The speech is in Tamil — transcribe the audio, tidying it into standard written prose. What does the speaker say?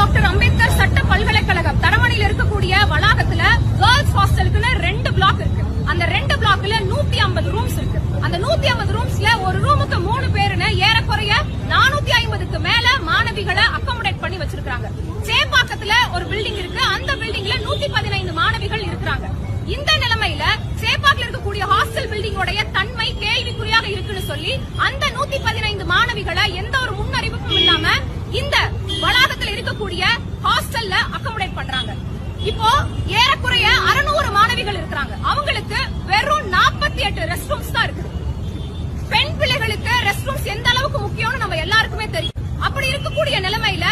டாக்டர் அம்பேத்கர் சட்ட பல்கலைக்கழகம் தரமணியில் இருக்கக்கூடிய வளாகத்துல கேர்ள்ஸ் ஹாஸ்டலுக்குன்னு 2 பிளாக் இருக்கு. அந்த 2 பிளாக்ல 150 ரூம்ஸ் இருக்கு. அந்த 150 ரூம்ஸ்ல ஒரு ரூமுக்கு 3 பேருன்னு ஏறக்குறைய 450க்கு மேல மாணவிகளை அக்கமடேட் பண்ணி வச்சிருக்காங்க. சேப்பாக்கத்துல ஒரு பில்டிங் இருக்கு. அந்த பில்டிங்ல 115 மாணவிகள் இருக்கிறாங்க. இந்த நிலைமையில சேப்பாக்கில் இருக்கக்கூடிய ஹாஸ்டல் பில்டிங்கோடைய தன்மை கேள்விக்குறியாக இருக்குன்னு சொல்லி அந்த 115 மாணவிகளை எந்த ஒரு முன்னறிவிப்பும் இல்லாம இந்த வளாகத்தில் இருக்கக்கூடிய ஹாஸ்டல்ல அக்கமடேட் பண்றாங்க. இப்போ ஏறக்குறைய 600 மாணவிகள் இருக்கிறாங்க. அவங்களுக்கு வெறும் 48 ரெஸ்ட் ரூம்ஸ் தான் இருக்குது. பெண் பிள்ளைகளுக்கு ரெஸ்ட் ரூம்ஸ் எந்த அளவுக்கு முக்கியம்னு நம்ம எல்லாருக்குமே தெரியும். அப்படி இருக்கக்கூடிய நிலைமையில